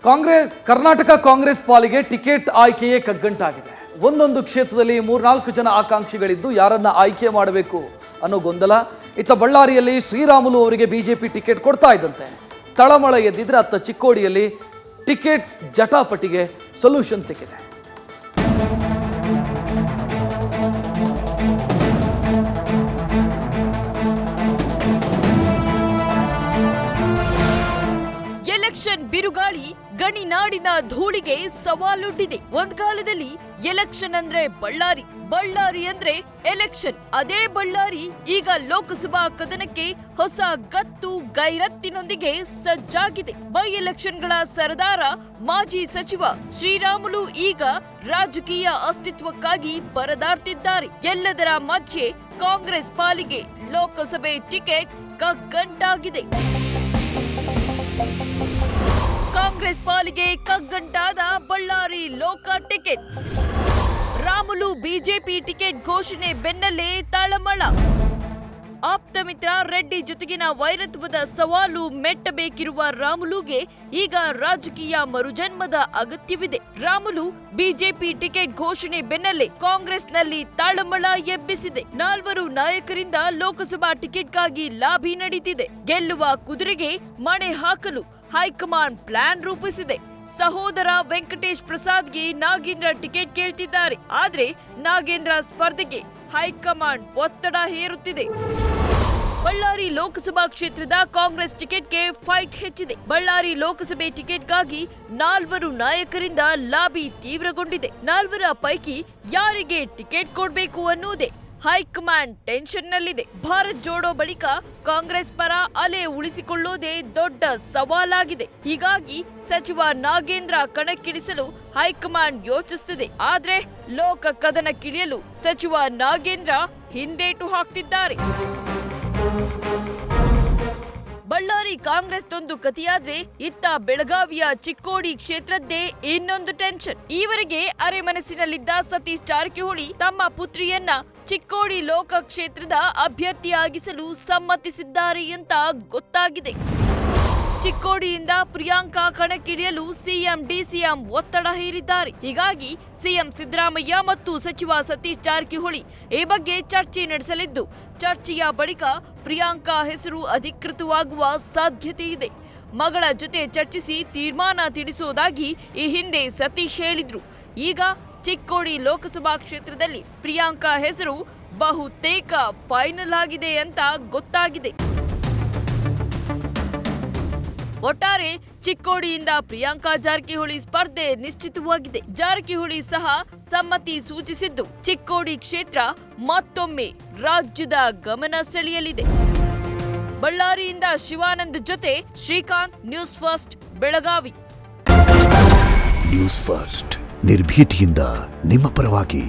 ಕರ್ನಾಟಕ ಕಾಂಗ್ರೆಸ್ ಪಾಲಿಗೆ ಟಿಕೆಟ್ ಆಯ್ಕೆಯೇ ಕಗ್ಗಂಟಾಗಿದೆ. ಒಂದೊಂದು ಕ್ಷೇತ್ರದಲ್ಲಿ 3-4 ಜನ ಆಕಾಂಕ್ಷಿಗಳಿದ್ದು ಯಾರನ್ನ ಆಯ್ಕೆ ಮಾಡಬೇಕು ಅನ್ನೋ ಗೊಂದಲ. ಇತ್ತ ಬಳ್ಳಾರಿಯಲ್ಲಿ ಶ್ರೀರಾಮುಲು ಅವರಿಗೆ ಬಿಜೆಪಿ ಟಿಕೆಟ್ ಕೊಡ್ತಾ ಇದ್ದಂತೆ ತಳಮಳ ಎದ್ದಿದ್ರೆ ಅತ್ತ ಚಿಕ್ಕೋಡಿಯಲ್ಲಿ ಟಿಕೆಟ್ ಜಟಾಪಟಿಗೆ ಸೊಲ್ಯೂಷನ್ ಸಿಕ್ಕಿದೆ. ಎಲೆಕ್ಷನ್ ಬಿರುಗಾಳಿ ಗಣಿನಾಡಿನ ಧೂಳಿಗೆ ಸವಾಲೊಡ್ಡಿದೆ. ಒಂದ್ ಕಾಲದಲ್ಲಿ ಎಲೆಕ್ಷನ್ ಅಂದ್ರೆ ಬಳ್ಳಾರಿ ಅಂದ್ರೆ ಎಲೆಕ್ಷನ್. ಅದೇ ಬಳ್ಳಾರಿ ಈಗ ಲೋಕಸಭಾ ಕದನಕ್ಕೆ ಹೊಸ ಗತ್ತು ಗೈರತ್ತಿನೊಂದಿಗೆ ಸಜ್ಜಾಗಿದೆ. ಬೈ ಎಲೆಕ್ಷನ್ಗಳ ಸರದಾರ ಮಾಜಿ ಸಚಿವ ಶ್ರೀರಾಮುಲು ಈಗ ರಾಜಕೀಯ ಅಸ್ತಿತ್ವಕ್ಕಾಗಿ ಪರದಾಡ್ತಿದ್ದಾರೆ. ಎಲ್ಲದರ ಮಧ್ಯೆ ಕಾಂಗ್ರೆಸ್ ಪಾಲಿಗೆ ಲೋಕಸಭೆ ಟಿಕೆಟ್ ಕಗ್ಗಂಟಾಗಿದೆ. ಕಾಂಗ್ರೆಸ್ ಪಾಲಿಗೆ ಕಗ್ಗಂಟಾದ ಬಳ್ಳಾರಿ ಲೋಕ ಟಿಕೆಟ್. ರಾಮುಲು ಬಿಜೆಪಿ ಟಿಕೆಟ್ ಘೋಷಣೆ ಬೆನ್ನಲ್ಲೇ ತಳಮಳ. ಆಪ್ತ ಮಿತ್ರ ರೆಡ್ಡಿ ಜೊತೆಗಿನ ವೈರತ್ವದ ಸವಾಲು ಮೆಟ್ಟಬೇಕಿರುವ ರಾಮುಲುಗೆ ಈಗ ರಾಜಕೀಯ ಮರುಜನ್ಮದ ಅಗತ್ಯವಿದೆ. ರಾಮುಲು ಬಿಜೆಪಿ ಟಿಕೆಟ್ ಘೋಷಣೆ ಬೆನ್ನಲ್ಲೇ ಕಾಂಗ್ರೆಸ್ನಲ್ಲಿ ತಳಮಳ ಎಬ್ಬಿಸಿದೆ. 4 ನಾಯಕರಿಂದ ಲೋಕಸಭಾ ಟಿಕೆಟ್ಗಾಗಿ ಲಾಬಿ ನಡೀತಿದೆ. ಗೆಲ್ಲುವ ಕುದುರೆಗೆ ಮಣೆ ಹಾಕಲು ಹೈಕಮಾಂಡ್ ಪ್ಲಾನ್ ರೂಪಿಸಿದೆ. ಸಹೋದರ ವೆಂಕಟೇಶ್ ಪ್ರಸಾದ್ಗೆ ನಾಗೇಂದ್ರ ಟಿಕೆಟ್ ಕೇಳ್ತಿದ್ದಾರೆ. ಆದ್ರೆ ನಾಗೇಂದ್ರ ಸ್ಪರ್ಧೆಗೆ ಹೈಕಮಾಂಡ್ ಒತ್ತಡ ಹೇರುತ್ತಿದೆ. ಬಳ್ಳಾರಿ ಲೋಕಸಭಾ ಕ್ಷೇತ್ರದ ಕಾಂಗ್ರೆಸ್ ಟಿಕೆಟ್ಗೆ ಫೈಟ್ ಹೆಚ್ಚಿದೆ. ಬಳ್ಳಾರಿ ಲೋಕಸಭೆ ಟಿಕೆಟ್ಗಾಗಿ 4 ನಾಯಕರಿಂದ ಲಾಬಿ ತೀವ್ರಗೊಂಡಿದೆ. 4 ಪೈಕಿ ಯಾರಿಗೆ ಟಿಕೆಟ್ ಕೊಡಬೇಕು ಅನ್ನುವುದೇ ಹೈಕಮಾಂಡ್ ಟೆನ್ಷನ್ನಲ್ಲಿದೆ. ಭಾರತ್ ಜೋಡೋ ಬಳಿಕ ಕಾಂಗ್ರೆಸ್ ಪರ ಅಲೆ ಉಳಿಸಿಕೊಳ್ಳುವುದೇ ದೊಡ್ಡ ಸವಾಲಾಗಿದೆ. ಹೀಗಾಗಿ ಸಚಿವ ನಾಗೇಂದ್ರ ಕಣಕ್ಕಿಳಿಸಲು ಹೈಕಮಾಂಡ್ ಯೋಚಿಸುತ್ತಿದೆ. ಆದ್ರೆ ಲೋಕ ಕದನಕ್ಕಿಳಿಯಲು ಸಚಿವ ನಾಗೇಂದ್ರ ಹಿಂದೇಟು ಹಾಕ್ತಿದ್ದಾರೆ. ಬಳ್ಳಾರಿ ಕಾಂಗ್ರೆಸ್ದೊಂದು ಕಥೆಯಾದ್ರೆ ಇತ್ತ ಬೆಳಗಾವಿಯ ಚಿಕ್ಕೋಡಿ ಕ್ಷೇತ್ರದ್ದೇ ಇನ್ನೊಂದು ಟೆನ್ಷನ್. ಈವರೆಗೆ ಅರೆಮನಸ್ಸಿನಲ್ಲಿದ್ದ ಸತೀಶ್ ಜಾರಕಿಹೊಳಿ ತಮ್ಮ ಪುತ್ರಿಯನ್ನ ಚಿಕ್ಕೋಡಿ ಲೋಕ ಕ್ಷೇತ್ರದ ಅಭ್ಯರ್ಥಿಯಾಗಿಸಲು ಸಮ್ಮತಿಸಿದ್ದಾರೆ ಅಂತ ಗೊತ್ತಾಗಿದೆ. ಚಿಕ್ಕೋಡಿಯಿಂದ ಪ್ರಿಯಾಂಕಾ ಕಣಕ್ಕಿಳಿಯಲು ಸಿಎಂ ಡಿಸಿಎಂ ಒತ್ತಡ ಹೇರಿದ್ದಾರೆ. ಹೀಗಾಗಿ ಸಿಎಂ ಸಿದ್ದರಾಮಯ್ಯ ಮತ್ತು ಸಚಿವ ಸತೀಶ್ ಜಾರಕಿಹೊಳಿ ಈ ಬಗ್ಗೆ ಚರ್ಚೆ ನಡೆಸಲಿದ್ದು, ಚರ್ಚೆಯ ಬಳಿಕ ಪ್ರಿಯಾಂಕಾ ಹೆಸರು ಅಧಿಕೃತವಾಗುವ ಸಾಧ್ಯತೆ ಇದೆ. ಮಗಳ ಜೊತೆ ಚರ್ಚಿಸಿ ತೀರ್ಮಾನ ತಿಳಿಸುವುದಾಗಿ ಈ ಹಿಂದೆ ಸತೀಶ್ ಹೇಳಿದ್ರು. ಈಗ ಚಿಕ್ಕೋಡಿ ಲೋಕಸಭಾ ಕ್ಷೇತ್ರದಲ್ಲಿ ಪ್ರಿಯಾಂಕಾ ಹೆಸರು ಬಹುತೇಕ ಫೈನಲ್ ಆಗಿದೆ ಅಂತ ಗೊತ್ತಾಗಿದೆ. ಒಟ್ಟಾರೆ ಚಿಕ್ಕೋಡಿಯಿಂದ ಪ್ರಿಯಾಂಕಾ ಜಾರಕಿಹೊಳಿ ಸ್ಪರ್ಧೆ ನಿಶ್ಚಿತವಾಗಿದೆ. ಜಾರಕಿಹೊಳಿ ಸಹ ಸಮ್ಮತಿ ಸೂಚಿಸಿದ್ದು, ಚಿಕ್ಕೋಡಿ ಕ್ಷೇತ್ರ ಮತ್ತೊಮ್ಮೆ ರಾಜ್ಯದ ಗಮನ ಸೆಳೆಯಲಿದೆ. ಬಳ್ಳಾರಿಯಿಂದ ಶಿವಾನಂದ್ ಜೊತೆ Srikanth, news first, Belagavi. News first ನಿರ್ಭೀತಿಯಿಂದ ನಿಮ್ಮ ಪರವಾಗಿ.